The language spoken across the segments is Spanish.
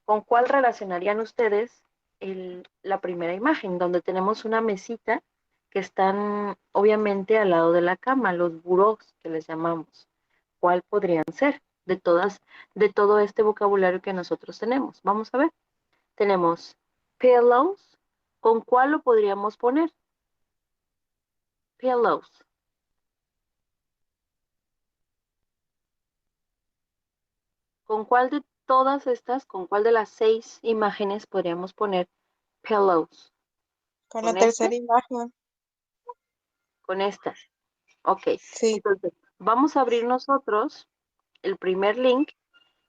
¿Con cuál relacionarían ustedes la primera imagen? Donde tenemos una mesita que están obviamente al lado de la cama, los burós que les llamamos. ¿Cuál podrían ser de todo este vocabulario que nosotros tenemos? Vamos a ver. Tenemos pillows. ¿Con cuál lo podríamos poner? Pillows. ¿Con cuál de todas estas, con cuál de las 6 imágenes podríamos poner pillows? Con la ¿Con este? tercera imagen. Con esta. Ok. Sí. Entonces, vamos a abrir nosotros el primer link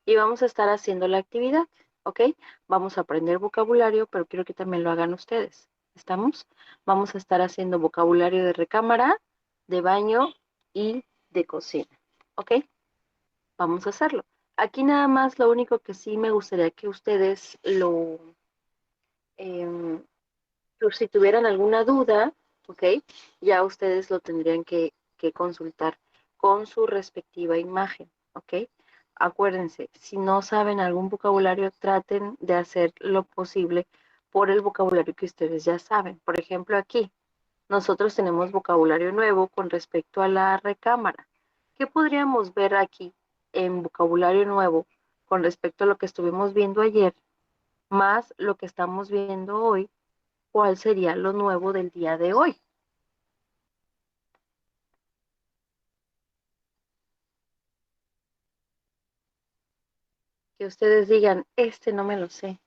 y vamos a estar haciendo la actividad. ¿Ok? Vamos a aprender vocabulario, pero quiero que también lo hagan ustedes. ¿Estamos? Vamos a estar haciendo vocabulario de recámara, de baño y de cocina. ¿Ok? Vamos a hacerlo. Aquí nada más lo único que sí me gustaría que ustedes eh, si tuvieran alguna duda, ¿ok? Ya ustedes lo tendrían que consultar con su respectiva imagen, ¿ok? Acuérdense, si no saben algún vocabulario, traten de hacer lo posible por el vocabulario que ustedes ya saben. Por ejemplo, aquí nosotros tenemos vocabulario nuevo con respecto a la recámara. ¿Qué podríamos ver aquí en vocabulario nuevo con respecto a lo que estuvimos viendo ayer, más lo que estamos viendo hoy? ¿Cuál sería lo nuevo del día de hoy? Que ustedes digan, este no me lo sé.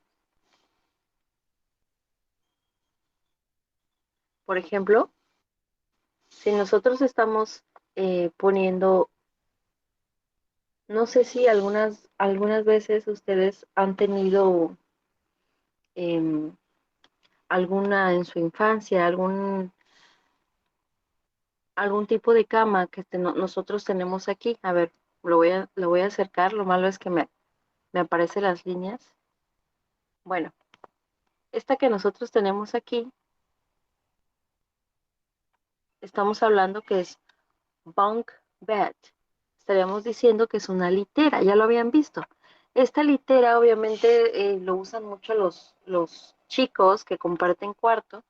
Por ejemplo, si nosotros estamos poniendo, no sé si algunas veces ustedes han tenido eh, alguna en su infancia, algún tipo de cama que nosotros tenemos aquí. A ver, lo voy a acercar, lo malo es que me aparecen las líneas. Bueno, esta que nosotros tenemos aquí, estamos hablando que es bunk bed. Estaríamos diciendo que es una litera, ya lo habían visto. Esta litera obviamente lo usan mucho los chicos que comparten cuarto,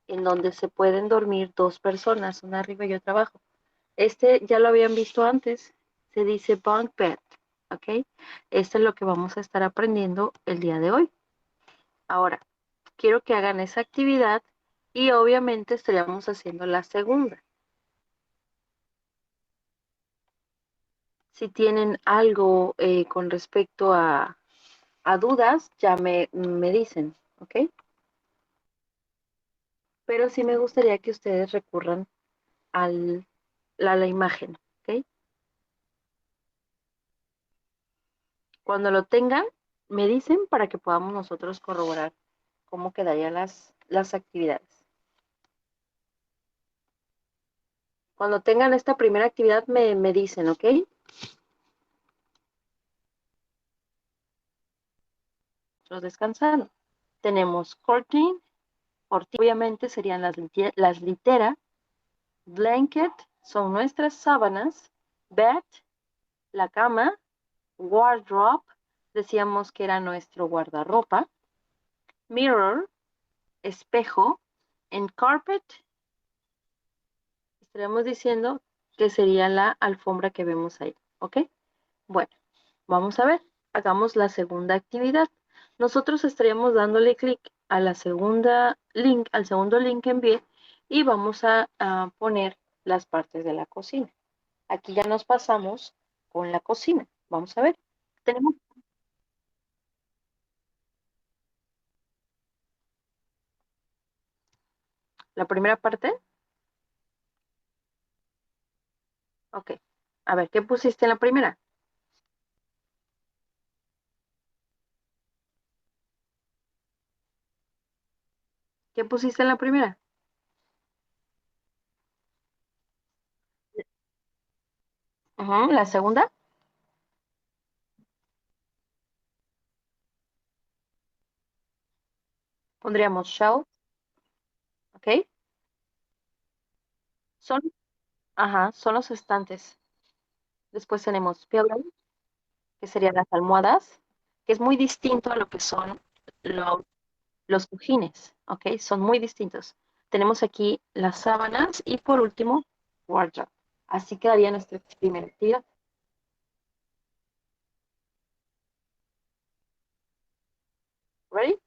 en donde se pueden dormir dos personas, una arriba y otra abajo. Este ya lo habían visto antes, se dice bunk bed, ¿ok? Esto es lo que vamos a estar aprendiendo el día de hoy. Ahora, quiero que hagan esa actividad y obviamente estaríamos haciendo la segunda. Si tienen algo con respecto a dudas, ya me dicen, ¿ok? Pero sí me gustaría que ustedes recurran a la imagen, ¿ok? Cuando lo tengan, me dicen para que podamos nosotros corroborar cómo quedarían las actividades. Cuando tengan esta primera actividad, me dicen, ¿ok? Nosotros descansando. Tenemos curtain, obviamente serían las literas, blanket, son nuestras sábanas, bed, la cama, wardrobe, decíamos que era nuestro guardarropa, mirror, espejo, en carpet, estaríamos diciendo que sería la alfombra que vemos ahí, ¿ok? Bueno, vamos a ver, hagamos la segunda actividad. Nosotros estaríamos dándole clic a la segunda link, al segundo link que envié y vamos a poner las partes de la cocina. Aquí ya nos pasamos con la cocina. Vamos a ver. Tenemos la primera parte. Ok. A ver, ¿qué pusiste en la primera? ¿Qué pusiste en la primera? La segunda pondríamos shelf, ¿ok? Son, son los estantes. Después tenemos pillow, que serían las almohadas. que es muy distinto a lo que son los cojines, ¿ok? Son muy distintos. Tenemos aquí las sábanas y por último, wardrobe. Así quedaría nuestra primera actividad. ¿Ready?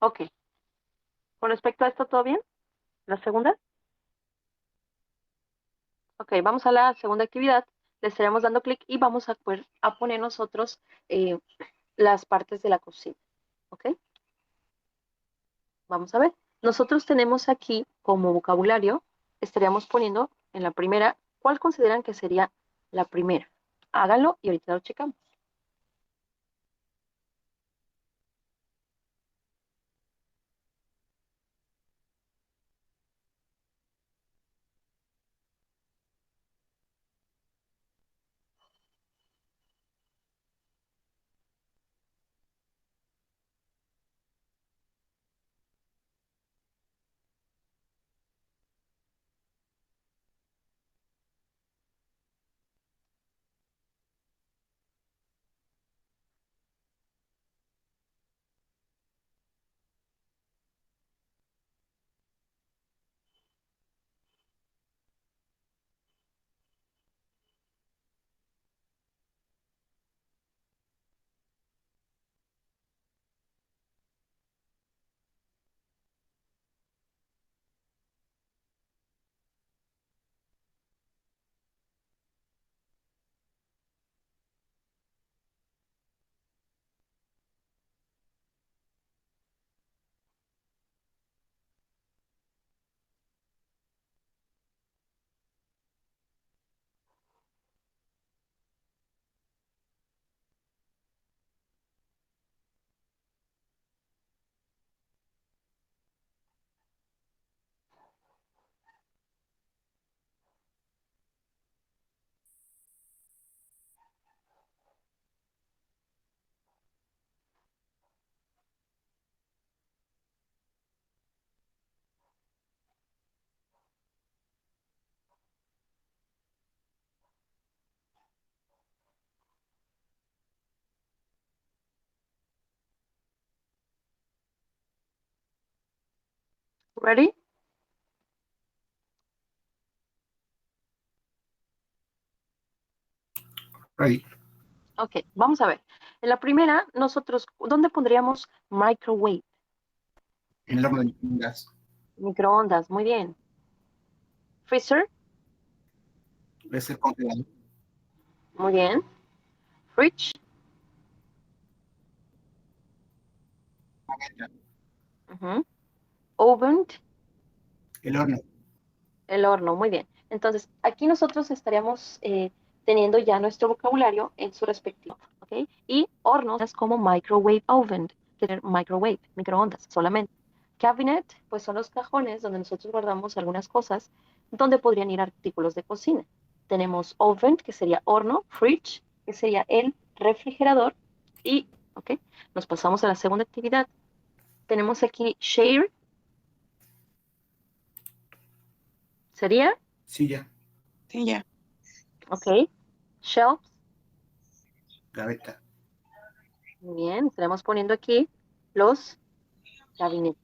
Ok. Con respecto a esto, ¿todo bien? ¿La segunda? Ok, vamos a la segunda actividad. Le estaremos dando clic y vamos a poner nosotros las partes de la cocina. ¿Ok? Vamos a ver. Nosotros tenemos aquí como vocabulario, estaríamos poniendo en la primera, ¿cuál consideran que sería la primera? Háganlo y ahorita lo checamos. ¿Ready? Ahí, Ok, vamos a ver. En la primera, nosotros, ¿dónde pondríamos microwave? en el horno de gas. Microondas, muy bien. Freezer, Es el congelador. muy bien. Fridge, ujú. Oven, El horno. el horno, muy bien. Entonces, aquí nosotros estaríamos teniendo ya nuestro vocabulario en su respectivo, ¿ok? Y hornos es como microwave oven, que es microwave, microondas solamente. Cabinet, pues son los cajones donde nosotros guardamos algunas cosas, donde podrían ir artículos de cocina. Tenemos oven, que sería horno, fridge, que sería el refrigerador, y, ¿ok? Nos pasamos a la segunda actividad. Tenemos aquí share, sería, Silla. Sí, ya. ¿ok? Shelf, Gaveta. muy bien, estaremos poniendo aquí los gabinetes.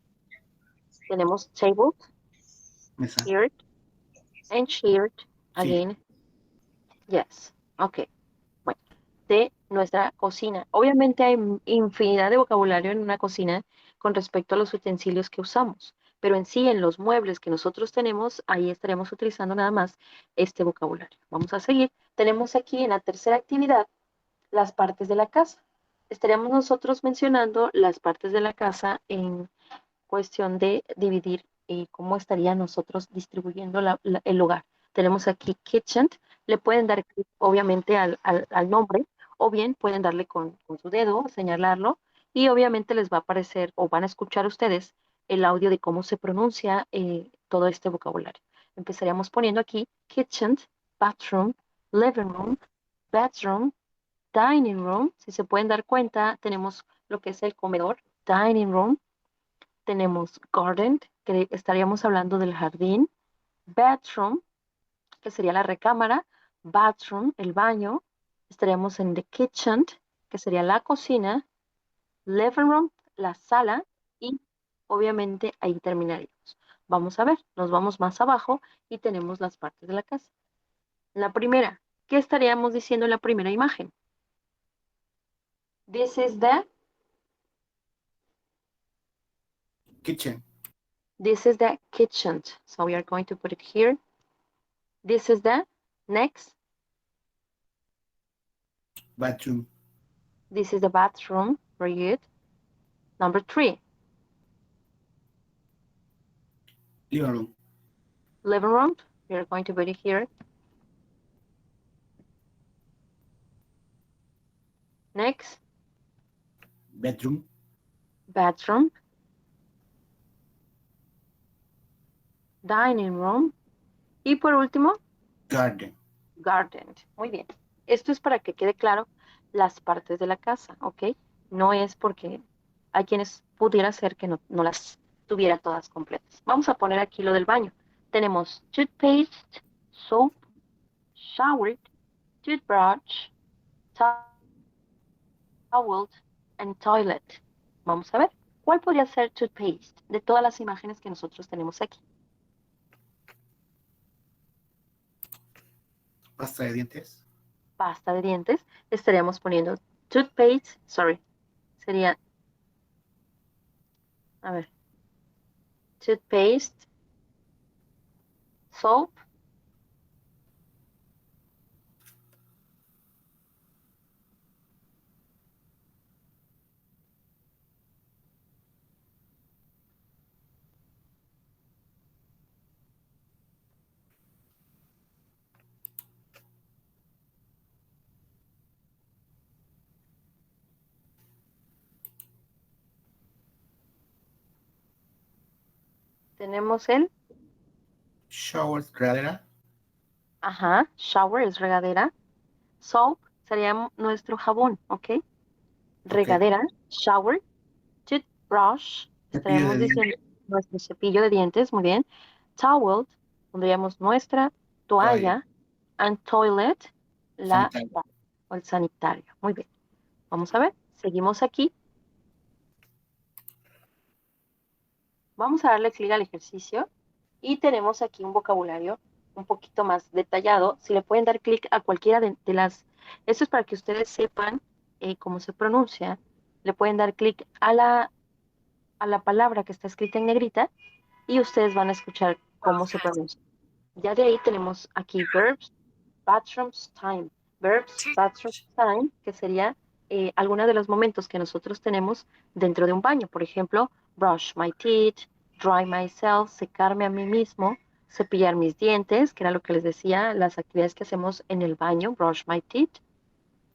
Tenemos tables, Mesa. here and shared Sí. again. Yes. Ok. Bueno, de nuestra cocina. Obviamente hay infinidad de vocabulario en una cocina con respecto a los utensilios que usamos, pero en sí, en los muebles que nosotros tenemos, ahí estaremos utilizando nada más este vocabulario. Vamos a seguir. Tenemos aquí en la tercera actividad las partes de la casa. Estaríamos nosotros mencionando las partes de la casa en cuestión de dividir cómo estaría nosotros distribuyendo el lugar. Tenemos aquí kitchen, le pueden dar clic obviamente al nombre o bien pueden darle con su dedo, señalarlo y obviamente les va a aparecer o van a escuchar ustedes el audio de cómo se pronuncia todo este vocabulario. Empezaríamos poniendo aquí kitchen, bathroom, living room, bedroom, dining room. Si se pueden dar cuenta, tenemos lo que es el comedor, dining room, tenemos garden, que estaríamos hablando del jardín, bedroom, que sería la recámara, bathroom, el baño, estaríamos en the kitchen, que sería la cocina, living room, la sala, y obviamente ahí terminaríamos. Vamos a ver, nos vamos más abajo y tenemos las partes de la casa. La primera, ¿qué estaríamos diciendo en la primera imagen? This is the Kitchen. This is the kitchen. So we are going to put it here. This is the next. Bathroom. This is the bathroom. Very good. Number 3, Living room. living room. We are going to put it here. Next, Bedroom. bathroom. Dining room. Y por último, Garden. garden. Muy bien. Esto es para que quede claro las partes de la casa, ¿ok? No es porque hay quienes pudiera ser que no las tuviera todas completas. Vamos a poner aquí lo del baño. Tenemos toothpaste, soap, shower, toothbrush, towel and toilet. Vamos a ver, ¿cuál podría ser toothpaste de todas las imágenes que nosotros tenemos aquí? Pasta de dientes. Pasta de dientes, estaríamos poniendo toothpaste, sería, a ver, toothpaste, soap, tenemos el, Shower. Regadera. shower es regadera, soap sería nuestro jabón, ¿ok? Ok. Regadera, shower, toothbrush, Cepillo de estaremos dientes. diciendo nuestro cepillo de dientes, muy bien. Towel, pondríamos nuestra Toalla. toalla. And toilet, Sanitario. o el sanitario. Muy bien. Vamos a ver, seguimos aquí. Vamos a darle clic al ejercicio y tenemos aquí un vocabulario un poquito más detallado. Si le pueden dar clic a cualquiera de las... Esto es para que ustedes sepan cómo se pronuncia. Le pueden dar clic a la palabra que está escrita en negrita y ustedes van a escuchar cómo se pronuncia. Ya de ahí tenemos aquí verbs, bathrooms, time. Verbs, bathrooms, time, que sería algunos de los momentos que nosotros tenemos dentro de un baño. Por ejemplo, brush my teeth, dry myself, secarme a mí mismo, cepillar mis dientes, que era lo que les decía, las actividades que hacemos en el baño, brush my teeth,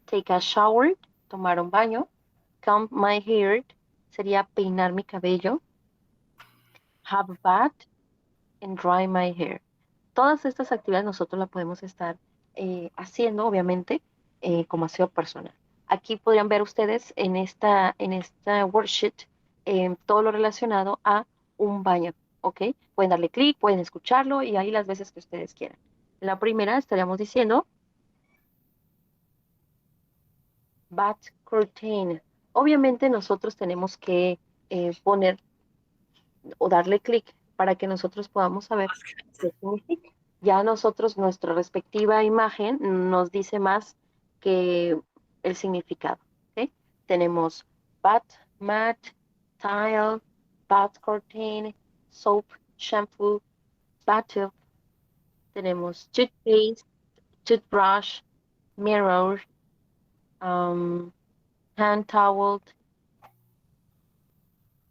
take a shower, tomar un baño, comb my hair, sería peinar mi cabello, have a bath, and dry my hair. Todas estas actividades nosotros las podemos estar haciendo, obviamente, como aseo personal. Aquí podrían ver ustedes en esta worksheet todo lo relacionado a un baño, ¿ok? Pueden darle clic, pueden escucharlo y ahí las veces que ustedes quieran. La primera estaríamos diciendo bath curtain. Obviamente nosotros tenemos que poner o darle clic para que nosotros podamos saber qué significa. Ya nosotros, nuestra respectiva imagen nos dice más que el significado. ¿Ok? Tenemos bath mat, tile, bath curtain, soap, shampoo, bathtub. Tenemos toothpaste, toothbrush, mirror, um, hand towel,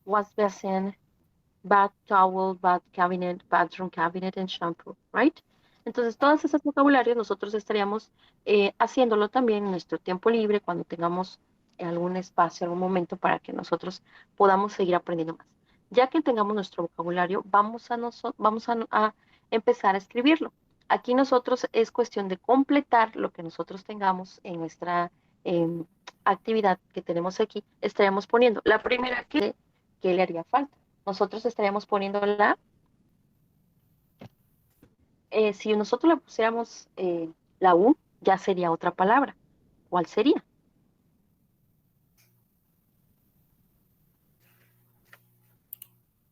wash basin, bath towel, bath cabinet, bathroom cabinet and shampoo, right? Entonces, todos esos vocabularios nosotros estaríamos haciéndolo también en nuestro tiempo libre cuando tengamos algún espacio, algún momento para que nosotros podamos seguir aprendiendo más. Ya que tengamos nuestro vocabulario, vamos a empezar a escribirlo. Aquí nosotros es cuestión de completar lo que nosotros tengamos en nuestra em, actividad que tenemos aquí. Estaríamos poniendo la primera que le haría falta nosotros estaríamos poniendo Si nosotros le pusiéramos la U, ya sería otra palabra. ¿Cuál sería?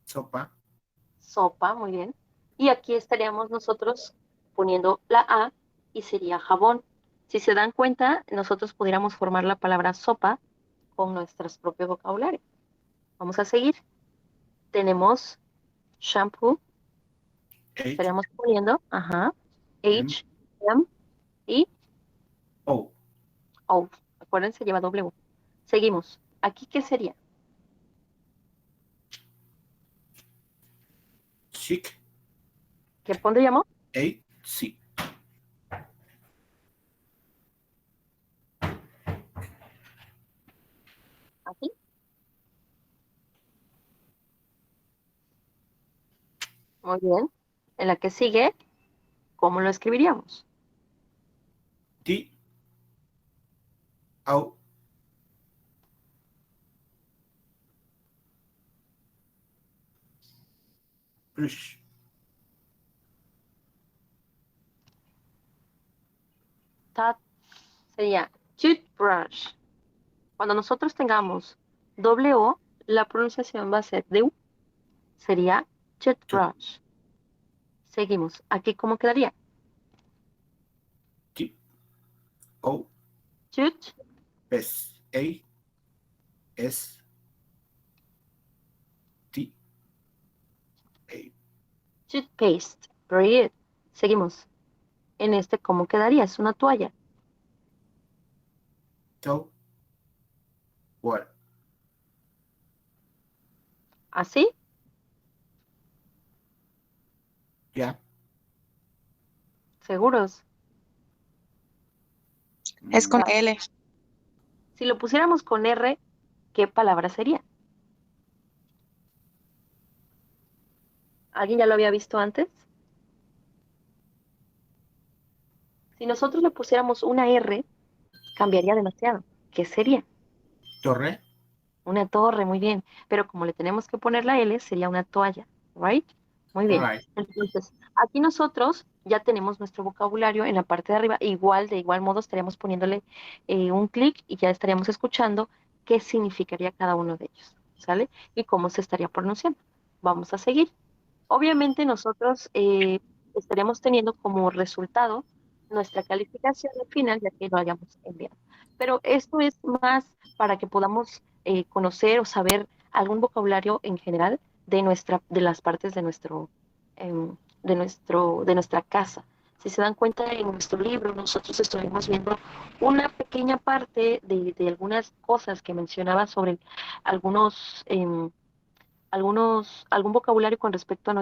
Sopa. Sopa, muy bien. Y aquí estaríamos nosotros poniendo la A y sería jabón. Si se dan cuenta, nosotros pudiéramos formar la palabra sopa con nuestros propios vocabularios. Vamos a seguir. Tenemos shampoo, H. estaríamos poniendo, ajá, M. H, M y O. O. Acuérdense, lleva W. Seguimos. ¿Aquí qué sería? Chic. ¿Qué pondríamos? A. C. Aquí. Muy bien. En la que sigue, ¿cómo lo escribiríamos? T. O. Brush. Tat sería toothbrush. Cuando nosotros tengamos doble O, la pronunciación va a ser de U, sería toothbrush. Seguimos. ¿Aquí cómo quedaría? T. O. Tooth, S. A. S. T. A. toothpaste. Very good. Seguimos. En este, ¿cómo quedaría? Es una toalla. Toe. Water. ¿Así? Yeah. ¿Seguros? Es con Ya. L. Si lo pusiéramos con R, ¿qué palabra sería? ¿Alguien ya lo había visto antes? Si nosotros le pusiéramos una R, cambiaría demasiado. ¿Qué sería? Torre. Una torre, muy bien. Pero como le tenemos que poner la L, sería una toalla, ¿right? Muy All bien. right. Entonces, aquí nosotros ya tenemos nuestro vocabulario en la parte de arriba. Igual, de igual modo, estaríamos poniéndole un clic y ya estaríamos escuchando qué significaría cada uno de ellos, ¿sale? Y cómo se estaría pronunciando. Vamos a seguir. Obviamente nosotros estaríamos teniendo como resultado nuestra calificación al final, ya que lo hayamos enviado. Pero esto es más para que podamos conocer o saber algún vocabulario en general de las partes de nuestra casa. Si se dan cuenta, en nuestro libro nosotros estuvimos viendo una pequeña parte de algunas cosas que mencionaba sobre algunos algún vocabulario con respecto a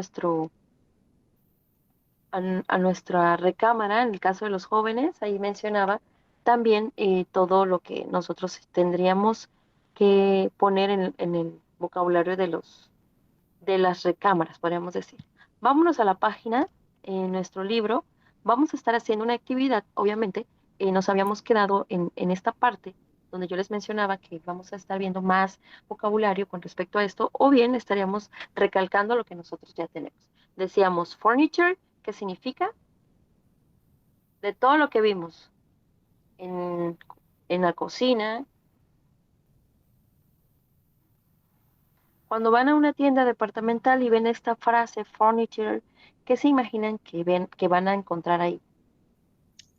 nuestra recámara, en el caso de los jóvenes, ahí mencionaba también todo lo que nosotros tendríamos que poner en el vocabulario de las recámaras, podríamos decir. Vámonos a la página, en nuestro libro, vamos a estar haciendo una actividad, obviamente, nos habíamos quedado en esta parte donde yo les mencionaba que vamos a estar viendo más vocabulario con respecto a esto, o bien estaríamos recalcando lo que nosotros ya tenemos. Decíamos furniture, ¿qué significa? De todo lo que vimos en, en la cocina. Cuando van a una tienda departamental y ven esta frase furniture, ¿qué se imaginan que ven, que van a encontrar ahí?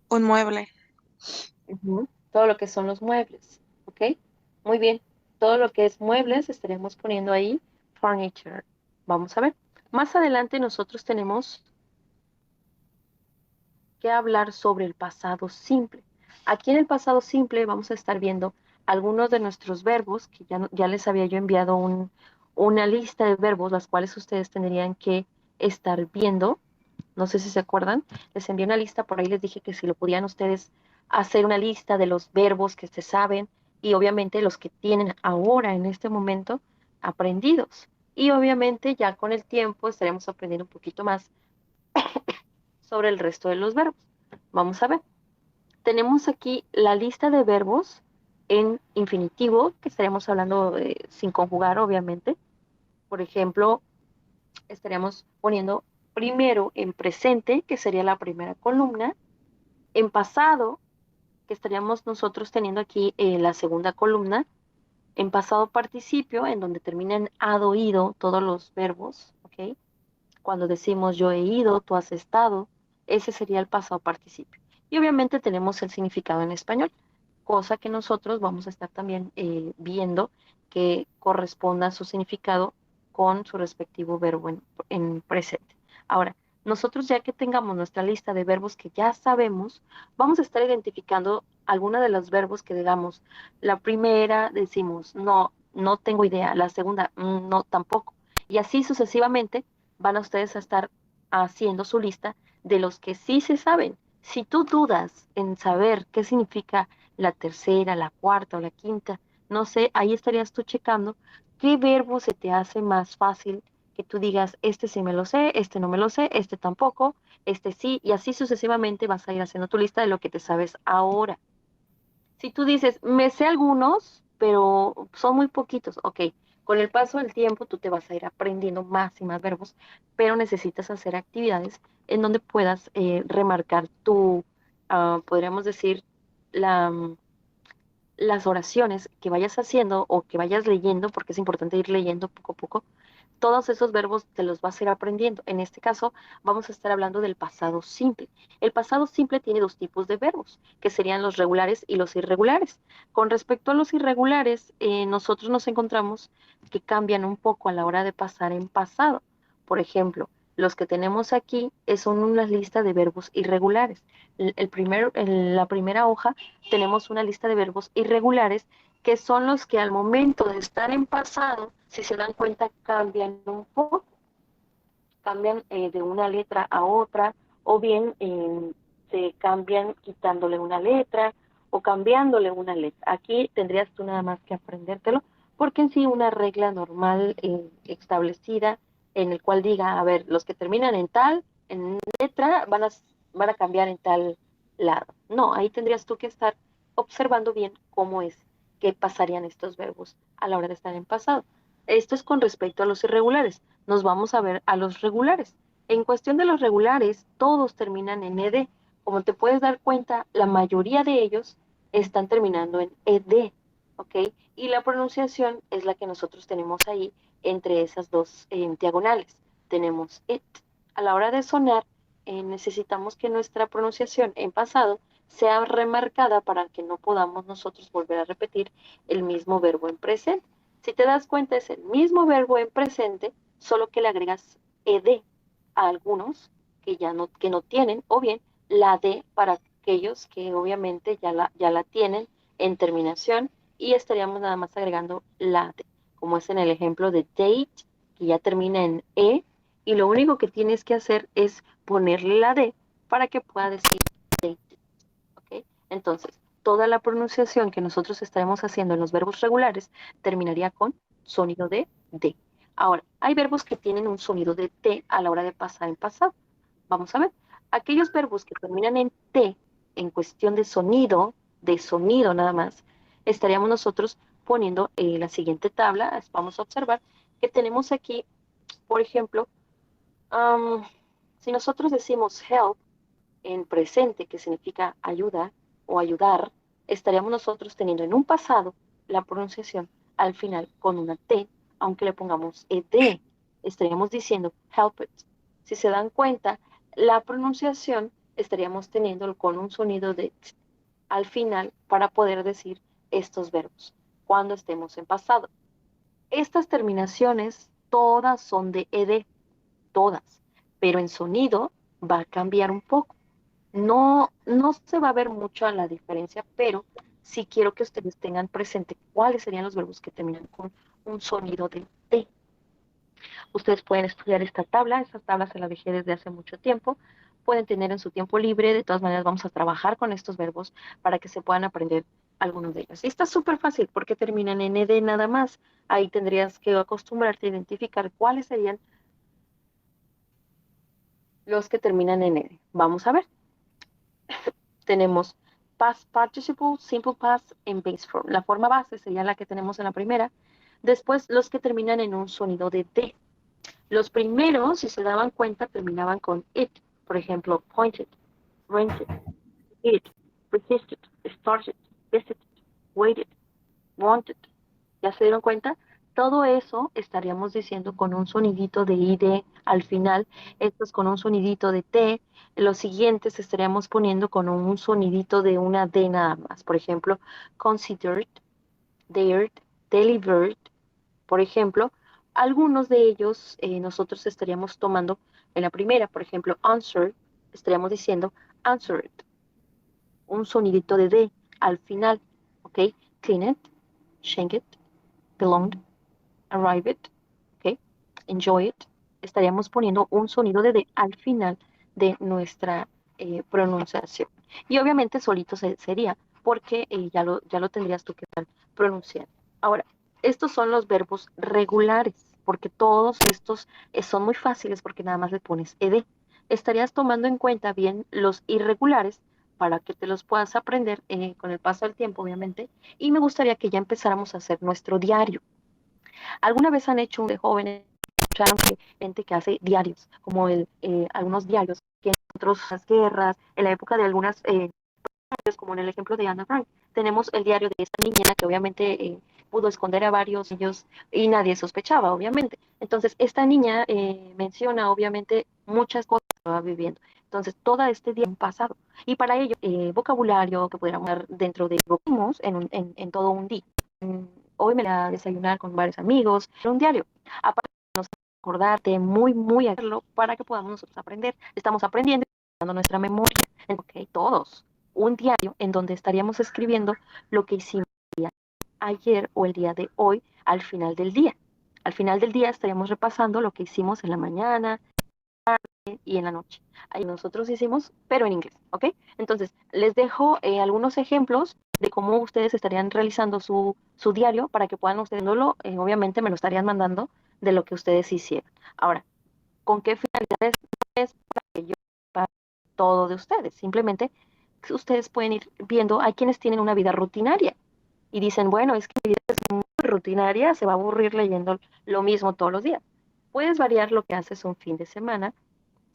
Un mueble. Ujú. Todo lo que son los muebles, ¿ok? Muy bien. Todo lo que es muebles estaríamos poniendo ahí furniture. Vamos a ver. Más adelante nosotros tenemos que hablar sobre el pasado simple. Aquí en el pasado simple vamos a estar viendo algunos de nuestros verbos, que ya, ya les había yo enviado una lista de verbos, las cuales ustedes tendrían que estar viendo. No sé si se acuerdan, les envié una lista, por ahí les dije que si lo podían ustedes hacer una lista de los verbos que se saben y obviamente los que tienen ahora en este momento aprendidos. Y obviamente ya con el tiempo estaremos aprendiendo un poquito más sobre el resto de los verbos. Vamos a ver. Tenemos aquí la lista de verbos en infinitivo, que estaríamos hablando sin conjugar, obviamente. Por ejemplo, estaríamos poniendo Primero en presente, que sería la primera columna. En pasado, que estaríamos nosotros teniendo aquí la segunda columna. En pasado participio, en donde terminan ado, ido, todos los verbos, ¿ok? Cuando decimos yo he ido, tú has estado, ese sería el pasado participio. Y obviamente tenemos el significado en español, cosa que nosotros vamos a estar también viendo que corresponda a su significado con su respectivo verbo en presente. Ahora, nosotros ya que tengamos nuestra lista de verbos que ya sabemos, vamos a estar identificando alguna de los verbos que digamos. La primera decimos, no, no tengo idea. La segunda, no, tampoco. Y así sucesivamente van a ustedes a estar haciendo su lista de los que sí se saben. Si tú dudas en saber qué significa la tercera, la cuarta o la quinta, no sé, ahí estarías tú checando qué verbo se te hace más fácil que tú digas, este sí me lo sé, este no me lo sé, este tampoco, este sí, y así sucesivamente vas a ir haciendo tu lista de lo que te sabes ahora. Si tú dices, me sé algunos, pero son muy poquitos, ok, con el paso del tiempo tú te vas a ir aprendiendo más y más verbos, pero necesitas hacer actividades en donde puedas remarcar tu, podríamos decir, la, las oraciones que vayas haciendo o que vayas leyendo, porque es importante ir leyendo poco a poco, todos esos verbos te los vas a ir aprendiendo. En este caso, vamos a estar hablando del pasado simple. El pasado simple tiene dos tipos de verbos, que serían los regulares y los irregulares. Con respecto a los irregulares, nosotros nos encontramos que cambian un poco a la hora de pasar en pasado. Por ejemplo, los que tenemos aquí son una lista de verbos irregulares. En la primera hoja tenemos una lista de verbos irregulares que son los que al momento de estar en pasado, si se dan cuenta, cambian un poco, cambian de una letra a otra, o bien se cambian quitándole una letra o cambiándole una letra. Aquí tendrías tú nada más que aprendértelo, porque en sí una regla normal establecida en el cual diga, a ver, los que terminan en tal, en letra, van a cambiar en tal lado. No, ahí tendrías tú que estar observando bien cómo es que pasarían estos verbos a la hora de estar en pasado. Esto es con respecto a los irregulares. Nos vamos a ver a los regulares. En cuestión de los regulares, todos terminan en ed. Como te puedes dar cuenta, la mayoría de ellos están terminando en ed, ¿ok? Y la pronunciación es la que nosotros tenemos ahí entre esas dos diagonales. Tenemos it. A la hora de sonar, necesitamos que nuestra pronunciación en pasado sea remarcada para que no podamos nosotros volver a repetir el mismo verbo en presente. Si te das cuenta, es el mismo verbo en presente, solo que le agregas ed a algunos que no tienen, o bien la d para aquellos que obviamente ya la tienen en terminación y estaríamos nada más agregando la d, como es en el ejemplo de date, que ya termina en e, y lo único que tienes que hacer es ponerle la d para que pueda decir date, ¿ok? Entonces, toda la pronunciación que nosotros estaremos haciendo en los verbos regulares terminaría con sonido de D. Ahora, hay verbos que tienen un sonido de T a la hora de pasar en pasado. Vamos a ver. Aquellos verbos que terminan en T, en cuestión de sonido nada más, estaríamos nosotros poniendo la siguiente tabla. Vamos a observar que tenemos aquí, por ejemplo, um, si nosotros decimos help, en presente, que significa ayuda o ayudar, estaríamos nosotros teniendo en un pasado la pronunciación al final con una T, aunque le pongamos ed, estaríamos diciendo help it. Si se dan cuenta, la pronunciación estaríamos teniendo con un sonido de t al final para poder decir estos verbos cuando estemos en pasado. Estas terminaciones todas son de ed, todas, pero en sonido va a cambiar un poco. No, no se va a ver mucho la diferencia, pero sí quiero que ustedes tengan presente cuáles serían los verbos que terminan con un sonido de T. Ustedes pueden estudiar esta tabla se la dejé desde hace mucho tiempo, pueden tener en su tiempo libre, de todas maneras vamos a trabajar con estos verbos para que se puedan aprender algunos de ellos. Y está súper fácil porque terminan en ed nada más. Ahí tendrías que acostumbrarte a identificar cuáles serían los que terminan en ed. Vamos a ver. Tenemos past participle, simple past en base form. La forma base sería la que tenemos en la primera. Después los que terminan en un sonido de D. Los primeros, si se daban cuenta, terminaban con it. Por ejemplo, pointed, rented, it, resisted, started, visited, waited, wanted. ¿Ya se dieron cuenta? Todo eso estaríamos diciendo con un sonidito de id al final, estos con un sonidito de t, los siguientes estaríamos poniendo con un sonidito de una d nada más. Por ejemplo, considered, dared, delivered. Por ejemplo, algunos de ellos nosotros estaríamos tomando en la primera, por ejemplo, answered, estaríamos diciendo answered, un sonidito de d al final, ¿ok? Clean it, shake it, belonged, arrive it, ¿ok? Enjoy it. Estaríamos poniendo un sonido de D al final de nuestra pronunciación. Y obviamente solito sería, porque ya lo tendrías tú que estar pronunciando. Ahora, estos son los verbos regulares, porque todos estos son muy fáciles porque nada más le pones ed. Estarías tomando en cuenta bien los irregulares para que te los puedas aprender con el paso del tiempo, obviamente. Y me gustaría que ya empezáramos a hacer nuestro diario. ¿Alguna vez han hecho de jóvenes, escucharon que gente que hace diarios, como algunos diarios que en otras guerras, en la época de algunas, como en el ejemplo de Anna Frank, tenemos el diario de esta niña que obviamente pudo esconder a varios de ellos y nadie sospechaba, obviamente. Entonces, esta niña menciona obviamente muchas cosas que estaba viviendo. Entonces, todo este día en pasado. Y para ello, vocabulario que pudiéramos dar dentro de lo que vimos en todo un día. Hoy me la desayunar con varios amigos, en un diario. Aparte, nos acordarte muy hacerlo para que podamos nosotros aprender. Estamos aprendiendo y dando nuestra memoria. Ok, todos. Un diario en donde estaríamos escribiendo lo que hicimos ayer o el día de hoy al final del día. Al final del día estaríamos repasando lo que hicimos en la mañana y en la noche. Ahí nosotros hicimos, pero en inglés, ¿ok? Entonces, les dejo algunos ejemplos de cómo ustedes estarían realizando su diario para que puedan ustedes, obviamente me lo estarían mandando de lo que ustedes hicieron. Ahora, ¿con qué finalidades? Es para que yo para todo de ustedes. Simplemente ustedes pueden ir viendo, hay quienes tienen una vida rutinaria y dicen, bueno, es que mi vida es muy rutinaria, se va a aburrir leyendo lo mismo todos los días. Puedes variar lo que haces un fin de semana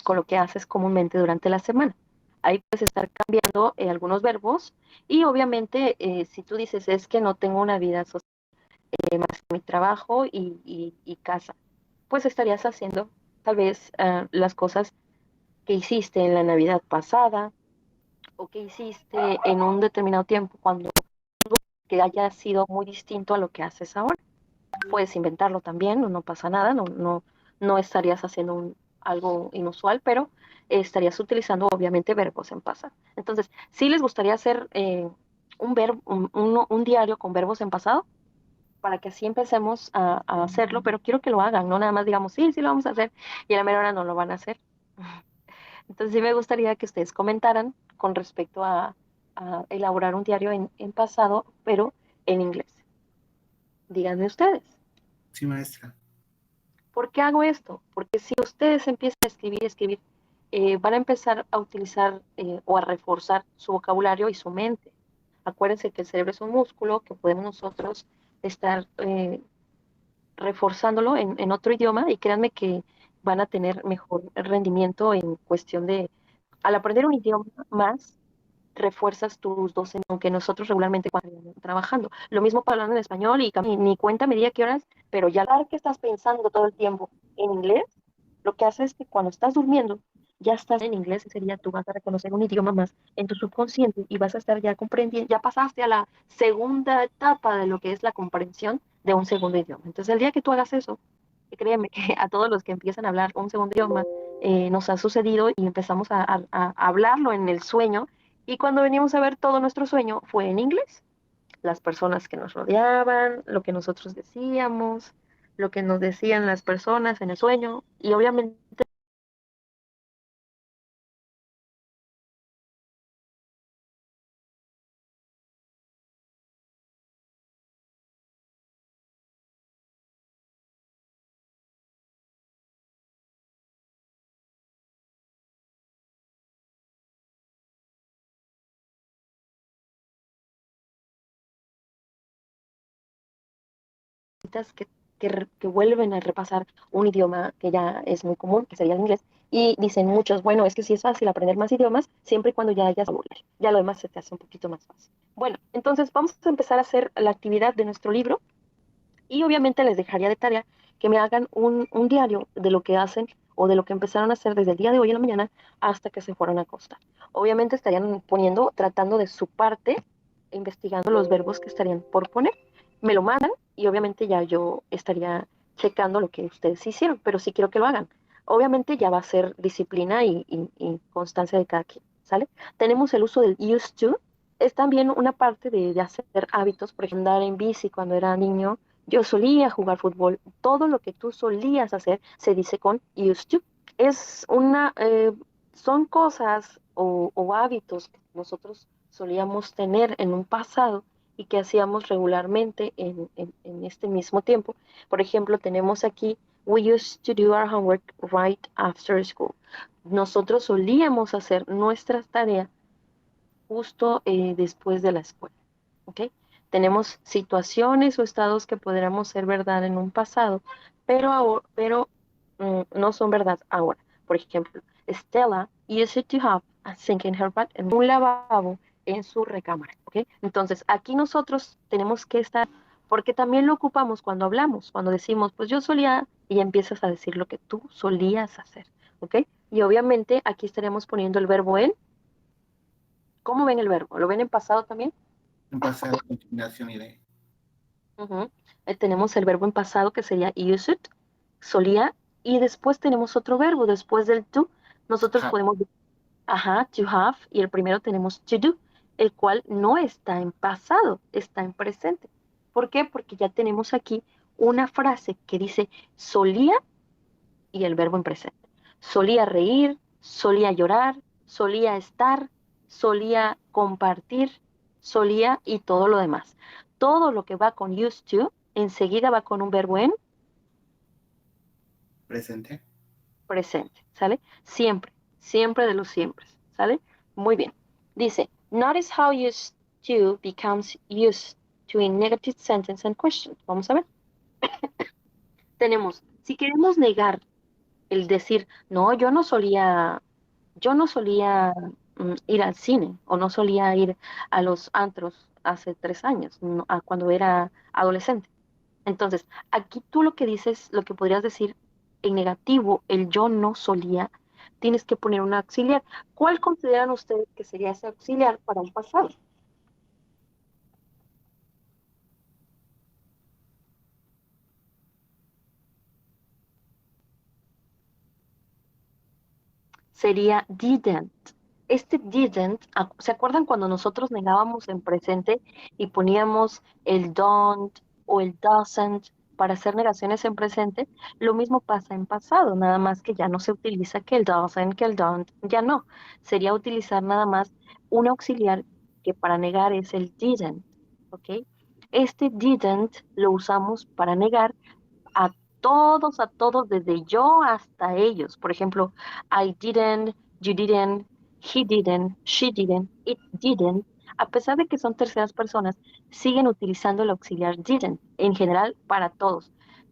con lo que haces comúnmente durante la semana. Ahí puedes estar cambiando algunos verbos y obviamente si tú dices es que no tengo una vida social más que mi trabajo y casa, pues estarías haciendo tal vez las cosas que hiciste en la Navidad pasada o que hiciste en un determinado tiempo cuando que haya sido muy distinto a lo que haces ahora. Puedes inventarlo también, no pasa nada, no estarías haciendo algo inusual, pero estarías utilizando obviamente verbos en pasado. Entonces, sí les gustaría hacer un diario con verbos en pasado para que así empecemos a hacerlo, pero quiero que lo hagan, no nada más digamos, sí lo vamos a hacer y a la mera hora no lo van a hacer. Entonces, sí me gustaría que ustedes comentaran con respecto a elaborar un diario en pasado, pero en inglés. Díganme ustedes. Sí, maestra. ¿Por qué hago esto? Porque si ustedes empiezan a escribir, van a empezar a utilizar o a reforzar su vocabulario y su mente. Acuérdense que el cerebro es un músculo que podemos nosotros estar reforzándolo en otro idioma y créanme que van a tener mejor rendimiento en cuestión de, al aprender un idioma más, refuerzas tus dos, aunque nosotros regularmente cuando estamos trabajando. Lo mismo para hablar en español y ni cuenta me diga qué horas, pero ya que estás pensando todo el tiempo en inglés, lo que hace es que cuando estás durmiendo, ya estás en inglés, ese día tú vas a reconocer un idioma más en tu subconsciente y vas a estar ya comprendiendo, ya pasaste a la segunda etapa de lo que es la comprensión de un segundo idioma. Entonces, el día que tú hagas eso, créeme que a todos los que empiezan a hablar un segundo idioma, nos ha sucedido y empezamos a hablarlo en el sueño y cuando venimos a ver todo nuestro sueño fue en inglés. Las personas que nos rodeaban, lo que nosotros decíamos, lo que nos decían las personas en el sueño y obviamente que que vuelven a repasar un idioma que ya es muy común, que sería el inglés, y dicen muchos, bueno, es que sí es fácil aprender más idiomas, siempre y cuando ya hayas vocabulario. Ya lo demás se te hace un poquito más fácil. Bueno, entonces vamos a empezar a hacer la actividad de nuestro libro y obviamente les dejaría de tarea que me hagan un diario de lo que hacen o de lo que empezaron a hacer desde el día de hoy en la mañana hasta que se fueron a acostar. Obviamente estarían poniendo, tratando de su parte, investigando los verbos que estarían por poner. Me lo mandan y obviamente ya yo estaría checando lo que ustedes hicieron, pero sí quiero que lo hagan. Obviamente ya va a ser disciplina y constancia de cada quien, ¿sale? Tenemos el uso del used to, es también una parte de hacer hábitos, por ejemplo, andar en bici cuando era niño, yo solía jugar fútbol. Todo lo que tú solías hacer se dice con used to. Es una, son cosas o hábitos que nosotros solíamos tener en un pasado y que hacíamos regularmente en este mismo tiempo. Por ejemplo, tenemos aquí, we used to do our homework right after school. Nosotros solíamos hacer nuestras tareas justo después de la escuela. ¿Ok? Tenemos situaciones o estados que podríamos ser verdad en un pasado, pero no son verdad ahora. Por ejemplo, Stella used to have a sink in her bathroom, un lavabo en su recámara. ¿Ok? Entonces, aquí nosotros tenemos que estar, porque también lo ocupamos cuando hablamos, cuando decimos, pues yo solía, y empiezas a decir lo que tú solías hacer. ¿Ok? Y obviamente aquí estaríamos poniendo el verbo en. ¿Cómo ven el verbo? ¿Lo ven en pasado también? En pasado, continuación iré. Ujú. Tenemos el verbo en pasado que sería used, solía, y después tenemos otro verbo, después del to, nosotros Have. podemos, ajá, to have, y el primero tenemos to do, el cual no está en pasado, está en presente. ¿Por qué? Porque ya tenemos aquí una frase que dice solía y el verbo en presente. Solía reír, solía llorar, solía estar, solía compartir, solía y todo lo demás. Todo lo que va con used to, enseguida va con un verbo en Presente. presente, ¿sale? Siempre, siempre de los siempre, ¿sale? Muy bien. Dice, notice how used to becomes used to in negative sentence and question. Vamos a ver. Tenemos, si queremos negar el decir, no, yo no solía ir al cine o no solía ir a los antros hace 3 años, cuando era adolescente. Entonces, aquí tú lo que dices, lo que podrías decir en negativo, el yo no solía, tienes que poner un auxiliar. ¿Cuál consideran ustedes que sería ese auxiliar para un pasado? Sería didn't. Este didn't, ¿se acuerdan cuando nosotros negábamos en presente y poníamos el don't o el doesn't para hacer negaciones en presente? Lo mismo pasa en pasado, nada más que ya no se utiliza que el doesn't, que el don't, ya no. Sería utilizar nada más un auxiliar que para negar es el didn't, ¿ok? Este didn't lo usamos para negar a a todos, desde yo hasta ellos. Por ejemplo, I didn't, you didn't, he didn't, she didn't, it didn't. A pesar de que son terceras personas, siguen utilizando el auxiliar didn't en general para todos.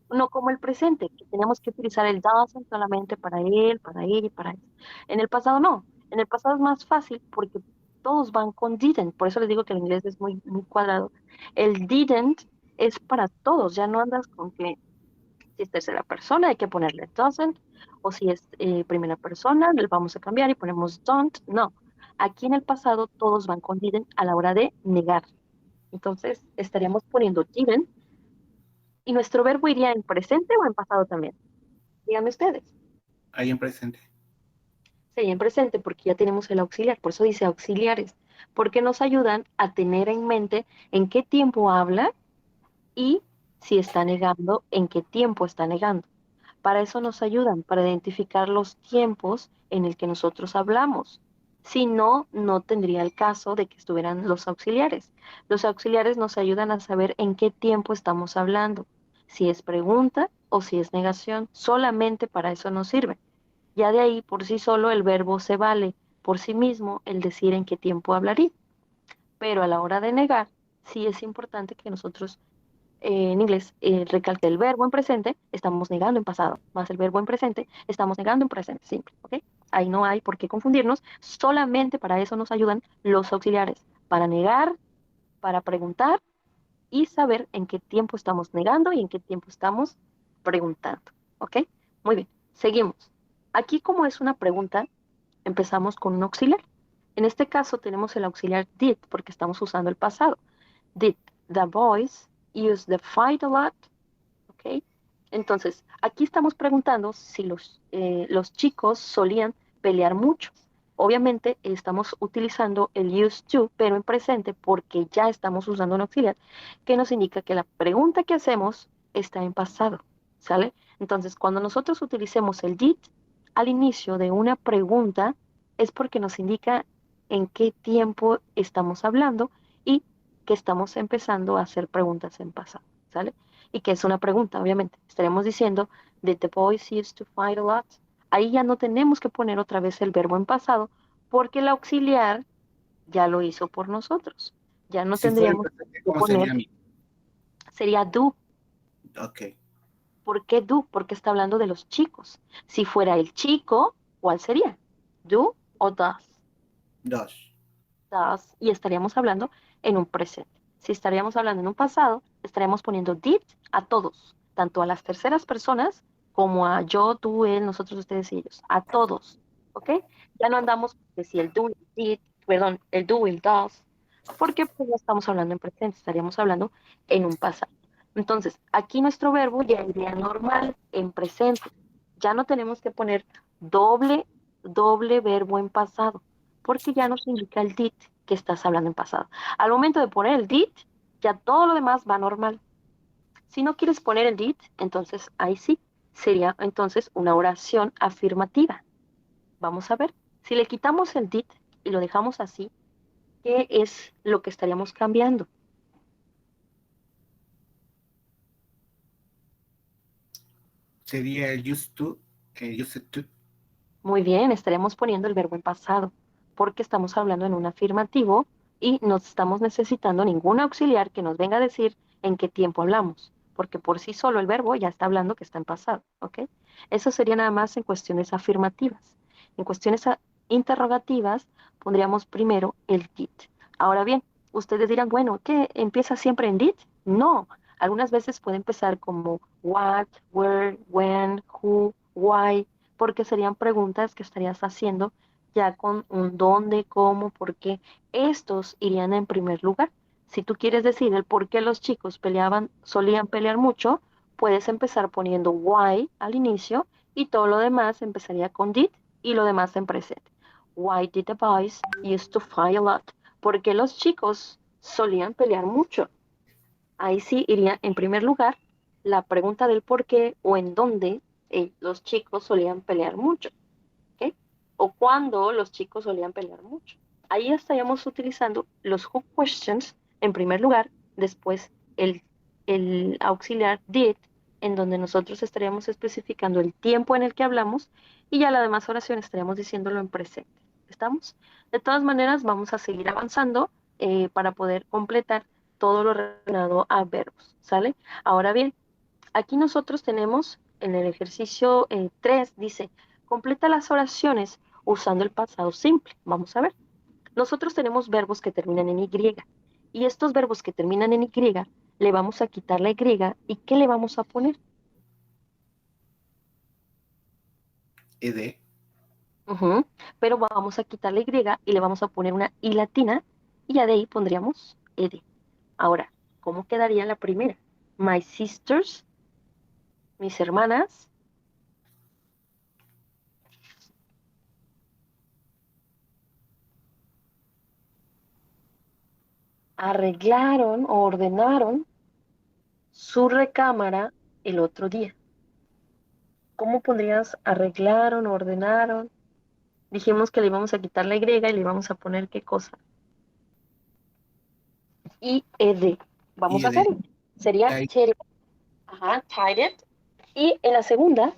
No como el presente, que tenemos que utilizar el doesn't solamente para él, para ella y para él. En el pasado no. En el pasado es más fácil porque todos van con didn't. Por eso les digo que el inglés es muy, muy cuadrado. El didn't es para todos. Ya no andas con que si es tercera persona, hay que ponerle doesn't, o si es primera persona, le vamos a cambiar y ponemos don't. No, aquí en el pasado todos van con didn't a la hora de negar. Entonces estaríamos poniendo didn't y nuestro verbo iría en presente o en pasado también. Díganme ustedes. Ahí en presente. Sería en presente porque ya tenemos el auxiliar, por eso dice auxiliares, porque nos ayudan a tener en mente en qué tiempo habla y si está negando, en qué tiempo está negando. Para eso nos ayudan, para identificar los tiempos en el que nosotros hablamos. Si no, no tendría el caso de que estuvieran los auxiliares. Los auxiliares nos ayudan a saber en qué tiempo estamos hablando, si es pregunta o si es negación. Solamente para eso nos sirve. Ya de ahí, por sí solo, el verbo se vale por sí mismo el decir en qué tiempo hablaría. Pero a la hora de negar, sí es importante que nosotros en inglés, recalqué el verbo en presente, estamos negando en pasado, más el verbo en presente, estamos negando en presente, simple, ¿ok? Ahí no hay por qué confundirnos, solamente para eso nos ayudan los auxiliares, para negar, para preguntar y saber en qué tiempo estamos negando y en qué tiempo estamos preguntando, ¿ok? Muy bien, seguimos. Aquí como es una pregunta, empezamos con un auxiliar. En este caso tenemos el auxiliar did porque estamos usando el pasado. Did the boys use the fight a lot? ¿Ok? Entonces, aquí estamos preguntando si los chicos solían pelear mucho. Obviamente estamos utilizando el used to, pero en presente porque ya estamos usando un auxiliar que nos indica que la pregunta que hacemos está en pasado, ¿sale? Entonces, cuando nosotros utilicemos el did al inicio de una pregunta, es porque nos indica en qué tiempo estamos hablando y que estamos empezando a hacer preguntas en pasado, ¿sale? Y que es una pregunta, obviamente. Estaremos diciendo, did the boys used to fight a lot? Ahí ya no tenemos que poner otra vez el verbo en pasado, porque el auxiliar ya lo hizo por nosotros. Ya no Si fuera el tendríamos presente, que ¿cómo poner, sería mi? sería do. Ok, ¿Por qué do? Porque está hablando de los chicos. Si fuera el chico, ¿cuál sería? ¿Do o does? dos. Does, y estaríamos hablando en un presente. Si estaríamos hablando en un pasado, estaríamos poniendo did a todos, tanto a las terceras personas como a yo, tú, él, nosotros, ustedes y ellos, a todos, ¿ok? Ya no andamos de si el do, el did, perdón, el do, el does, porque pues no estamos hablando en presente, estaríamos hablando en un pasado. Entonces, aquí nuestro verbo ya iría normal en presente. Ya no tenemos que poner doble verbo en pasado porque ya nos indica el did que estás hablando en pasado. Al momento de poner el did, ya todo lo demás va normal. Si no quieres poner el did, entonces ahí sí, sería entonces una oración afirmativa. Vamos a ver, si le quitamos el did y lo dejamos así, ¿qué es lo que estaríamos cambiando? Sería el used to. Muy bien, estaremos poniendo el verbo en pasado, porque estamos hablando en un afirmativo y no estamos necesitando ningún auxiliar que nos venga a decir en qué tiempo hablamos, porque por sí solo el verbo ya está hablando que está en pasado, ¿ok? Eso sería nada más en cuestiones afirmativas. En cuestiones interrogativas pondríamos primero el did. Ahora bien, ustedes dirán, bueno, ¿qué empieza siempre en did? No, algunas veces puede empezar como what, where, when, who, why, porque serían preguntas que estarías haciendo ya con un dónde, cómo, por qué. Estos irían en primer lugar. Si tú quieres decir el por qué los chicos peleaban, solían pelear mucho, puedes empezar poniendo why al inicio y todo lo demás empezaría con did y lo demás en presente. Why did the boys used to fight a lot? ¿Por qué los chicos solían pelear mucho? Ahí sí iría en primer lugar la pregunta del por qué o en dónde los chicos solían pelear mucho, ¿ok? O cuándo los chicos solían pelear mucho. Ahí estaríamos utilizando los who questions en primer lugar, después el, el auxiliar did, en donde nosotros estaríamos especificando el tiempo en el que hablamos y ya la demás oración estaríamos diciéndolo en presente. ¿Estamos? De todas maneras, vamos a seguir avanzando para poder completar todo lo relacionado a verbos, ¿sale? Ahora bien, aquí nosotros tenemos en el ejercicio 3, dice, completa las oraciones usando el pasado simple. Vamos a ver. Nosotros tenemos verbos que terminan en Y. Y estos verbos que terminan en Y, le vamos a quitar la Y. ¿Y qué le vamos a poner? Ed. Ujú. Pero vamos a quitar la Y y le vamos a poner una I latina. Y ya de ahí pondríamos ed. Ahora, ¿cómo quedaría la primera? My sisters, mis hermanas, arreglaron o ordenaron su recámara el otro día. ¿Cómo pondrías arreglaron, ordenaron? Dijimos que le íbamos a quitar la Y y le íbamos a poner qué cosa. Y ed. Vamos a Ed. hacerlo. Sería Ahí. tidied. Ajá, tidied. Y en la segunda,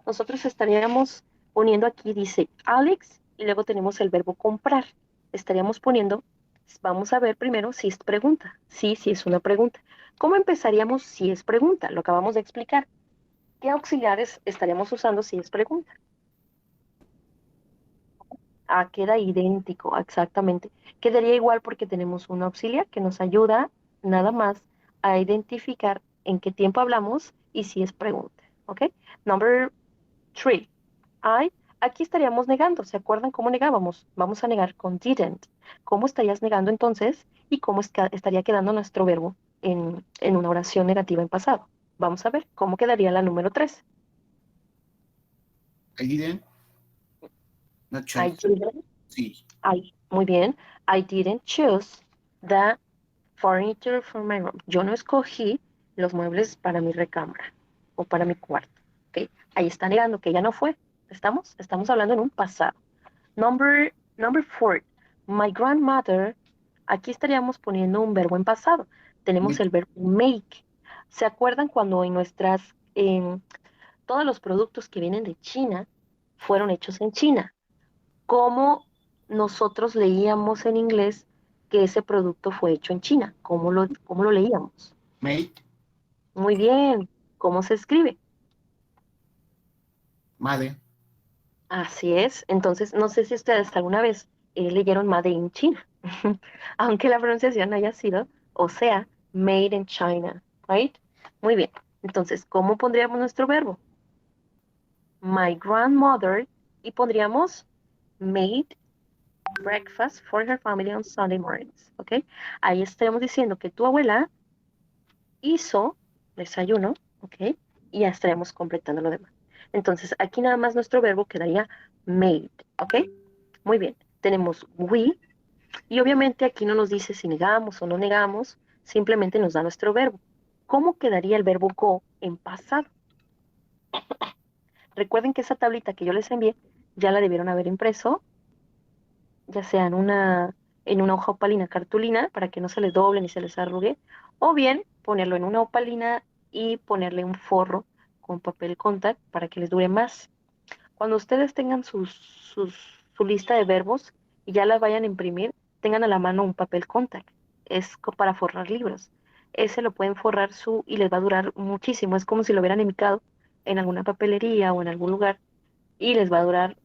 nosotros estaríamos poniendo aquí, dice Alex, y luego tenemos el verbo comprar. Estaríamos poniendo, vamos a ver primero si es pregunta. Sí, sí es una pregunta. ¿Cómo empezaríamos si es pregunta? Lo acabamos de explicar. ¿Qué auxiliares estaríamos usando si es pregunta? Ah, queda idéntico, exactamente. Quedaría igual porque tenemos un auxiliar que nos ayuda nada más a identificar en qué tiempo hablamos y si es pregunta. ¿Ok? Number 3. Aquí estaríamos negando. ¿Se acuerdan cómo negábamos? Vamos a negar con didn't. ¿Cómo estarías negando entonces? ¿Y cómo estaría quedando nuestro verbo en una oración negativa en pasado? Vamos a ver cómo quedaría la número 3. I didn't. Not I choice. didn't. Sí. Muy bien. I didn't choose the furniture for my room. Yo no escogí los muebles para mi recámara o para mi cuarto. ¿Ok? Ahí está negando que ya no fue. Estamos hablando en un pasado. Number 4. My grandmother. Aquí estaríamos poniendo un verbo en pasado. Tenemos Make. el verbo make. ¿Se acuerdan cuando todos los productos que vienen de China fueron hechos en China? ¿Cómo nosotros leíamos en inglés que ese producto fue hecho en China? ¿Cómo lo leíamos? Made. Muy bien. ¿Cómo se escribe? Made. Así es. Entonces, no sé si ustedes alguna vez leyeron Made in China, aunque la pronunciación haya sido, o sea, Made in China, right? Muy bien. Entonces, ¿cómo pondríamos nuestro verbo? My grandmother, y pondríamos made breakfast for her family on Sunday mornings, ¿ok? Ahí estaremos diciendo que tu abuela hizo desayuno, ¿ok? Y ya estaremos completando lo demás. Entonces, aquí nada más nuestro verbo quedaría made, ¿ok? Muy bien. Tenemos we, y obviamente aquí no nos dice si negamos o no negamos, simplemente nos da nuestro verbo. ¿Cómo quedaría el verbo go en pasado? Recuerden que esa tablita que yo les envié ya la debieron haber impreso, ya sea en una hoja opalina cartulina para que no se les doble ni se les arrugue, o bien ponerlo en una opalina y ponerle un forro con papel contact para que les dure más. Cuando ustedes tengan su lista de verbos y ya las vayan a imprimir, tengan a la mano un papel contact. Es para forrar libros. Ese lo pueden forrar y les va a durar muchísimo. Es como si lo hubieran imitado en alguna papelería o en algún lugar y les va a durar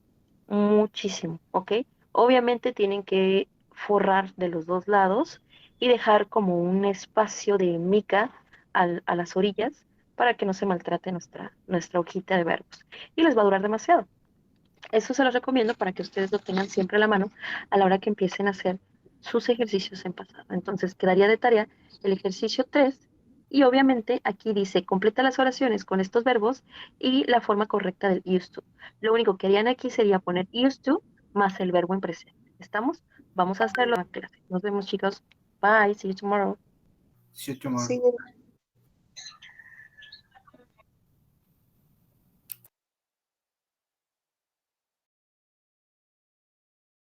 muchísimo, ¿ok? Obviamente tienen que forrar de los dos lados y dejar como un espacio de mica a las orillas para que no se maltrate nuestra hojita de verbos. Y les va a durar demasiado. Eso se los recomiendo para que ustedes lo tengan siempre a la mano a la hora que empiecen a hacer sus ejercicios en pasado. Entonces, quedaría de tarea el ejercicio 3 y obviamente aquí dice, completa las oraciones con estos verbos y la forma correcta del used to. Lo único que harían aquí sería poner used to más el verbo en presente. ¿Estamos? Vamos a hacerlo en clase. Nos vemos, chicos. Bye. See you tomorrow. See you tomorrow. Sí.